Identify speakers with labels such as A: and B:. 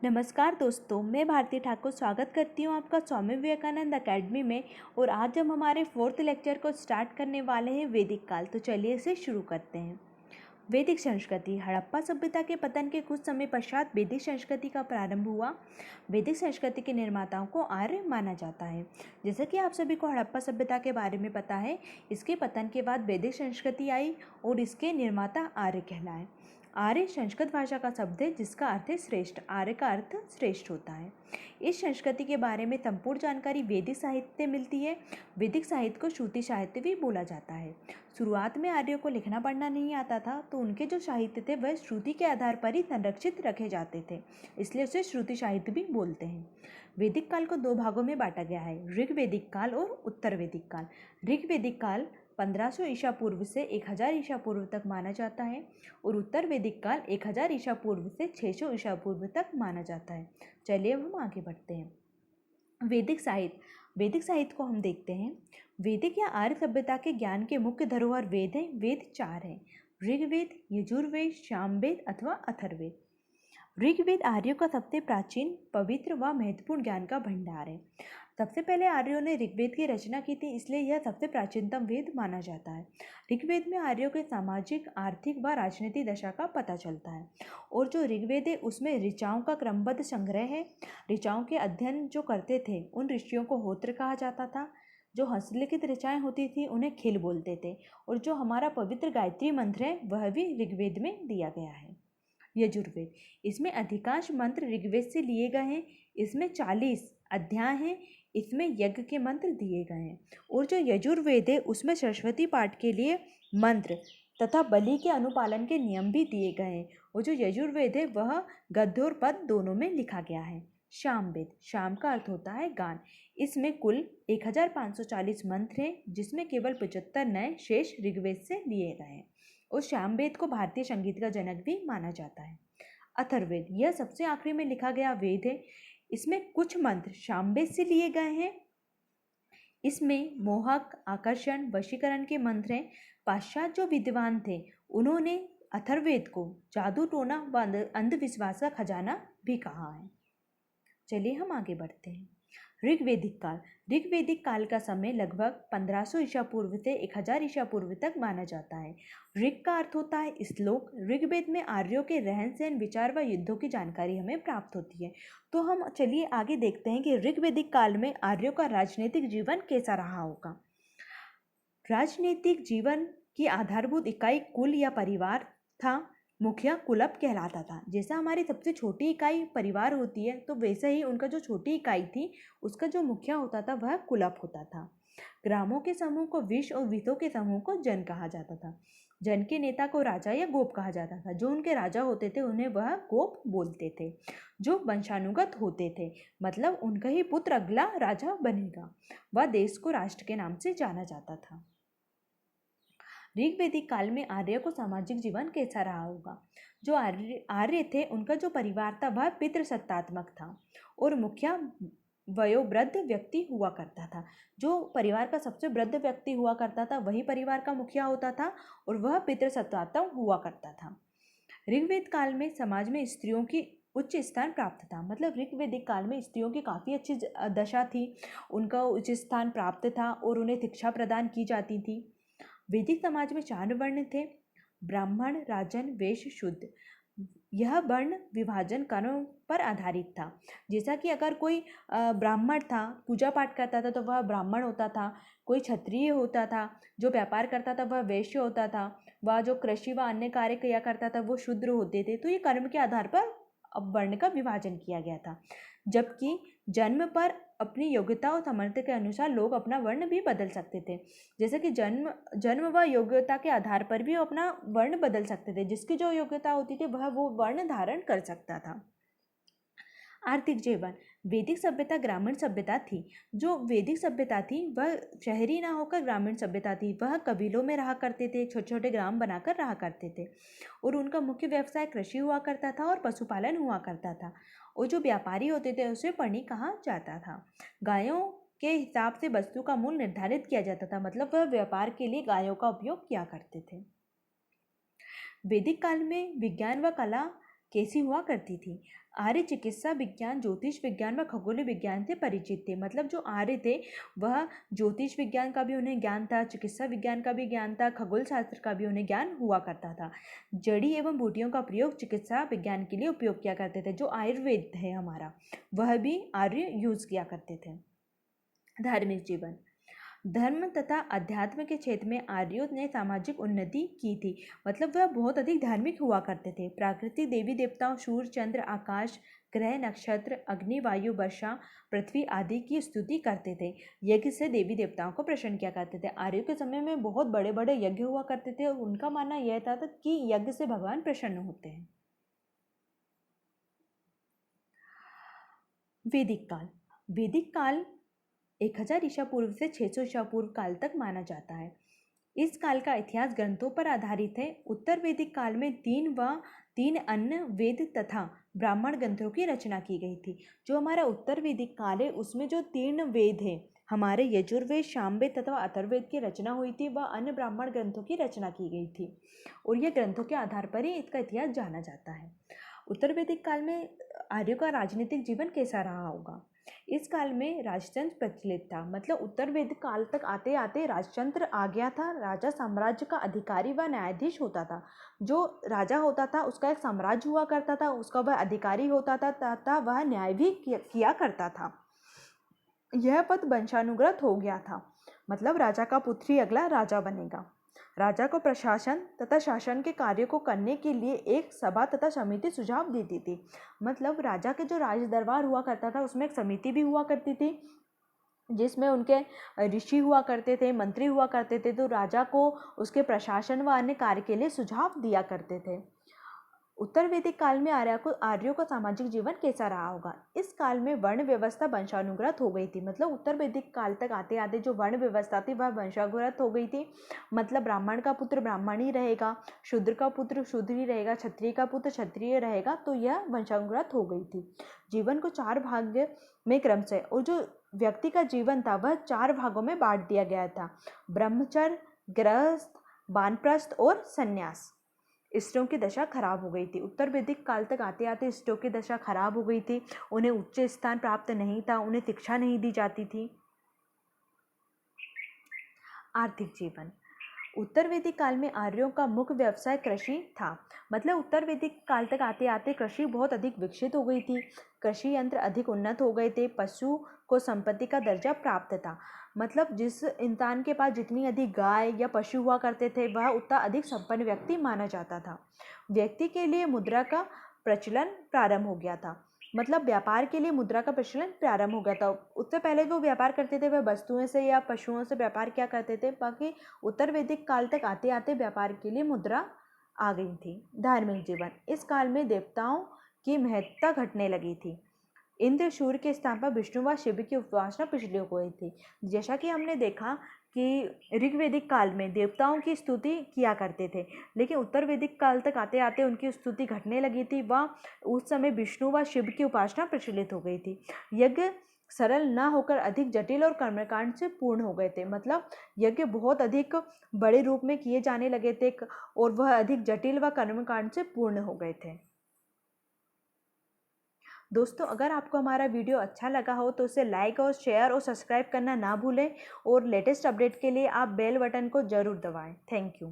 A: नमस्कार दोस्तों, मैं भारती ठाकुर स्वागत करती हूँ आपका स्वामी विवेकानंद एकेडमी में। और आज हम हमारे 4th लेक्चर को स्टार्ट करने वाले हैं वैदिक काल। तो चलिए इसे शुरू करते हैं। वैदिक संस्कृति। हड़प्पा सभ्यता के पतन के कुछ समय पश्चात वैदिक संस्कृति का प्रारंभ हुआ। वैदिक संस्कृति के निर्माताओं को आर्य माना जाता है। जैसा कि आप सभी को हड़प्पा सभ्यता के बारे में पता है, इसके पतन के बाद वैदिक संस्कृति आई और इसके निर्माता आर्य कहलाए। आर्य संस्कृत भाषा का शब्द है जिसका अर्थ है श्रेष्ठ। आर्य का अर्थ श्रेष्ठ होता है। इस संस्कृति के बारे में संपूर्ण जानकारी वैदिक साहित्य मिलती है। वैदिक साहित्य को श्रुति साहित्य भी बोला जाता है। शुरुआत में आर्यों को लिखना पढ़ना नहीं आता था, तो उनके जो साहित्य थे वह श्रुति के आधार पर ही संरक्षित रखे जाते थे, इसलिए उसे श्रुति साहित्य भी बोलते हैं। वैदिक काल को 2 भागों में बांटा गया है, ऋग्वैदिक काल और उत्तर वैदिक काल। ऋग्वैदिक काल 1500 ईसा पूर्व से 1000 ईसा पूर्व तक माना जाता है और उत्तर वैदिक काल 1000 ईसा पूर्व से 600 ईसा पूर्व तक माना जाता है। चलिए अब हम आगे बढ़ते हैं। वैदिक साहित्य। वैदिक साहित्य को हम देखते हैं। वैदिक या आर्य सभ्यता के ज्ञान के मुख्य धरोहर वेद हैं। वेद 4 हैं: ऋग्वेद, यजुर्वेद, सामवेद अथवा अथर्ववेद। ऋग्वेद आर्यों का सबसे प्राचीन, पवित्र व महत्वपूर्ण ज्ञान का भंडार है। सबसे पहले आर्यों ने ऋग्वेद की रचना की थी, इसलिए यह सबसे प्राचीनतम वेद माना जाता है। ऋग्वेद में आर्यों के सामाजिक, आर्थिक व राजनीतिक दशा का पता चलता है। और जो ऋग्वेद है उसमें ऋचाओं का क्रमबद्ध संग्रह है। ऋचाओं के अध्ययन जो करते थे उन ऋषियों को होत्र कहा जाता था। जो हस्तलिखित ऋचाएँ होती थी उन्हें खिल बोलते थे। और जो हमारा पवित्र गायत्री मंत्र है वह भी ऋग्वेद में दिया गया है। यजुर्वेद। इसमें अधिकांश मंत्र ऋग्वेद से लिए गए हैं। इसमें 40 अध्याय हैं। इसमें यज्ञ के मंत्र दिए गए हैं। और जो यजुर्वेद है उसमें सरस्वती पाठ के लिए मंत्र तथा बलि के अनुपालन के नियम भी दिए गए हैं। और जो यजुर्वेद है वह गद्य और पद दोनों में लिखा गया है। सामवेद। शाम का अर्थ होता है गान। इसमें कुल 1540 मंत्र हैं, जिसमें केवल 75 नए शेष ऋग्वेद से लिए गए हैं। और सामवेद को भारतीय संगीत का जनक भी माना जाता है। अथर्ववेद। यह सबसे आखिरी में लिखा गया वेद है। इसमें कुछ मंत्र सामवेद से लिए गए हैं। इसमें मोहक, आकर्षण, वशीकरण के मंत्र हैं। पाश्चात्य जो विद्वान थे उन्होंने अथर्ववेद को जादू टोना व अंधविश्वास का खजाना भी कहा है। चलिए हम आगे बढ़ते हैं। ऋग्वैदिक काल। ऋग्वैदिक काल का समय लगभग 1500 ईसा पूर्व से 1000 ईसा पूर्व तक माना जाता है। ऋग का अर्थ होता है श्लोक। ऋग्वेद में आर्यों के रहन सहन, विचार व युद्धों की जानकारी हमें प्राप्त होती है। तो हम चलिए आगे देखते हैं कि ऋग्वैदिक काल में आर्यों का राजनीतिक जीवन कैसा रहा होगा। राजनीतिक जीवन की आधारभूत इकाई कुल या परिवार था। मुखिया कुलप कहलाता था। जैसा हमारी सबसे छोटी इकाई परिवार होती है, तो वैसे ही उनका जो छोटी इकाई थी उसका जो मुखिया होता था वह कुलप होता था। ग्रामों के समूह को विष और वितों के समूह को जन कहा जाता था। जन के नेता को राजा या गोप कहा जाता था। जो उनके राजा होते थे उन्हें वह गोप बोलते थे। जो वंशानुगत होते थे, मतलब उनका ही पुत्र अगला राजा बनेगा, वह देश को राष्ट्र के नाम से जाना जाता था। ऋग्वैदिक काल में आर्य को सामाजिक जीवन कैसा रहा होगा। जो आर्य थे उनका जो परिवार था वह पितृसत्तात्मक था और मुखिया वयोवृद्ध व्यक्ति हुआ करता था। जो परिवार का सबसे वृद्ध व्यक्ति हुआ करता था वही परिवार का मुखिया होता था और वह पितृसत्तात्मक हुआ करता था। ऋग्वेद काल में समाज में स्त्रियों की उच्च स्थान प्राप्त था। मतलब ऋग्वैदिक काल में स्त्रियों की काफ़ी अच्छी दशा थी, उनका उच्च स्थान प्राप्त था और उन्हें शिक्षा प्रदान की जाती थी। वैदिक समाज में 4 वर्ण थे: ब्राह्मण, राजन, वैश्य, शूद्र। यह वर्ण विभाजन कर्म पर आधारित था। जैसा कि अगर कोई ब्राह्मण था, पूजा पाठ करता था, तो वह ब्राह्मण होता था। कोई क्षत्रिय होता था, जो व्यापार करता था वह वैश्य होता था। वह जो कृषि व अन्य कार्य किया करता था वो शूद्र होते थे। तो ये कर्म के आधार पर वर्ण का विभाजन किया गया था। जबकि जन्म पर अपनी योग्यता और सामर्थ्य के अनुसार लोग अपना वर्ण भी बदल सकते थे। जैसे कि जन्म व योग्यता के आधार पर भी अपना वर्ण बदल सकते थे। जिसकी जो योग्यता होती थी वह वो वर्ण धारण कर सकता था। आर्थिक जीवन। वैदिक सभ्यता ग्रामीण सभ्यता थी। जो वैदिक सभ्यता थी वह शहरी ना होकर ग्रामीण सभ्यता थी। वह कबीलों में रहा करते थे, छोटे छोटे ग्राम बनाकर रहा करते थे और उनका मुख्य व्यवसाय कृषि हुआ करता था और पशुपालन हुआ करता था। और जो व्यापारी होते थे उसे पणी कहा जाता था। गायों के हिसाब से वस्तु का मूल्य निर्धारित किया जाता था। मतलब वह व्यापार के लिए गायों का उपयोग किया करते थे। वैदिक काल में विज्ञान व कला कैसी हुआ करती थी। आर्य चिकित्सा विज्ञान, ज्योतिष विज्ञान व खगोल विज्ञान से परिचित थे। मतलब जो आर्य थे वह ज्योतिष विज्ञान का भी उन्हें ज्ञान था, चिकित्सा विज्ञान का भी ज्ञान था, खगोल शास्त्र का भी उन्हें ज्ञान हुआ करता था। जड़ी एवं बूटियों का प्रयोग चिकित्सा विज्ञान के लिए उपयोग किया करते थे। जो आयुर्वेद है हमारा, वह भी आर्य यूज किया करते थे। धार्मिक जीवन, धर्म तथा अध्यात्म के क्षेत्र में आर्यों ने सामाजिक उन्नति की थी। मतलब वह बहुत अधिक धार्मिक हुआ करते थे। प्राकृतिक देवी देवताओं, सूर्य, चंद्र, आकाश, ग्रह, नक्षत्र, अग्नि, वायु, वर्षा, पृथ्वी आदि की स्तुति करते थे। यज्ञ से देवी देवताओं को प्रसन्न किया करते थे। आर्यों के समय में बहुत बड़े बड़े यज्ञ हुआ करते थे और उनका मानना यह था कि यज्ञ से भगवान प्रसन्न होते हैं। वैदिक काल, वैदिक काल 1000 ईसा पूर्व से 600 ईसा पूर्व काल तक माना जाता है। इस काल का इतिहास ग्रंथों पर आधारित है। उत्तर वैदिक काल में 3 अन्य वेद तथा ब्राह्मण ग्रंथों की रचना की गई थी। जो हमारा उत्तर वैदिक काल है उसमें जो 3 वेद है हमारे यजुर्वेद, सामवेद तथा अथर्ववेद की रचना हुई थी, वह अन्य ब्राह्मण ग्रंथों की रचना की गई थी और यह ग्रंथों के आधार पर ही इसका इतिहास जाना जाता है। उत्तर वैदिक काल में आर्यों का राजनीतिक जीवन कैसा रहा होगा। इस काल में राजतंत्र प्रचलित था। मतलब उत्तर वैदिक काल तक आते आते राजतंत्र आ गया था। राजा साम्राज्य का अधिकारी व न्यायाधीश होता था। जो राजा होता था उसका एक साम्राज्य हुआ करता था, उसका वह अधिकारी होता था तथा वह न्याय भी किया करता था। यह पद वंशानुगत हो गया था। मतलब राजा का पुत्र ही अगला राजा बनेगा। राजा को प्रशासन तथा शासन के कार्यों को करने के लिए एक सभा तथा समिति सुझाव देती थी। मतलब राजा के जो राज दरबार हुआ करता था उसमें एक समिति भी हुआ करती थी जिसमें उनके ऋषि हुआ करते थे, मंत्री हुआ करते थे, तो राजा को उसके प्रशासन व अन्य कार्य के लिए सुझाव दिया करते थे। उत्तर वैदिक काल में आर्यों का सामाजिक जीवन कैसा रहा होगा। इस काल में वर्ण व्यवस्था वंशानुगत हो गई थी। मतलब उत्तर वैदिक काल तक आते आते जो वर्ण व्यवस्था थी वह वंशानुगत हो गई थी। मतलब ब्राह्मण का पुत्र ब्राह्मण ही रहेगा, शूद्र का पुत्र शूद्र ही रहेगा, क्षत्रिय का पुत्र क्षत्रिय रहेगा, तो यह वंशानुगत हो गई थी। जीवन को 4 भाग में क्रमशः और जो व्यक्ति का जीवन था वह 4 भागों में बांट दिया गया था। ब्रह्मचर्य, गृहस्थ, वानप्रस्थ और संन्यास। स्त्रियों की दशा खराब हो गई थी। उत्तर वैदिक काल तक आते आते स्त्रियों की दशा खराब हो गई थी। उन्हें उच्च स्थान प्राप्त नहीं था, उन्हें शिक्षा नहीं दी जाती थी। आर्थिक जीवन, उत्तर वैदिक काल में आर्यों का मुख्य व्यवसाय कृषि था। मतलब उत्तर वैदिक काल तक आते आते कृषि बहुत अधिक विकसित हो गई थी। कृषि यंत्र अधिक उन्नत हो गए थे। पशु को संपत्ति का दर्जा प्राप्त था। मतलब जिस इंसान के पास जितनी अधिक गाय या पशु हुआ करते थे वह उतना अधिक संपन्न व्यक्ति माना जाता था। व्यक्ति के लिए मुद्रा का प्रचलन प्रारंभ हो गया था। मतलब व्यापार के लिए मुद्रा का प्रचलन प्रारंभ हो गया था। उससे पहले जो व्यापार करते थे वह वस्तुओं से या पशुओं से व्यापार किया करते थे। बाकी उत्तर वैदिक काल तक आते आते व्यापार के लिए मुद्रा आ गई थी। धार्मिक जीवन, इस काल में देवताओं की महत्ता घटने लगी थी। इंद्र, सूर्य के स्थान पर विष्णु व शिव की उपासना प्रचलित हो गई थी। जैसा कि हमने देखा कि ऋग्वैदिक काल में देवताओं की स्तुति किया करते थे, लेकिन उत्तर वैदिक काल तक आते आते उनकी स्तुति घटने लगी थी व उस समय विष्णु व शिव की उपासना प्रचलित हो गई थी। यज्ञ सरल न होकर अधिक जटिल और कर्मकांड से पूर्ण हो गए थे। मतलब यज्ञ बहुत अधिक बड़े रूप में किए जाने लगे थे और वह अधिक जटिल व कर्मकांड से पूर्ण हो गए थे। दोस्तों, अगर आपको हमारा वीडियो अच्छा लगा हो तो उसे लाइक और शेयर और सब्सक्राइब करना ना भूलें और लेटेस्ट अपडेट के लिए आप बेल बटन को ज़रूर दबाएं। Thank you.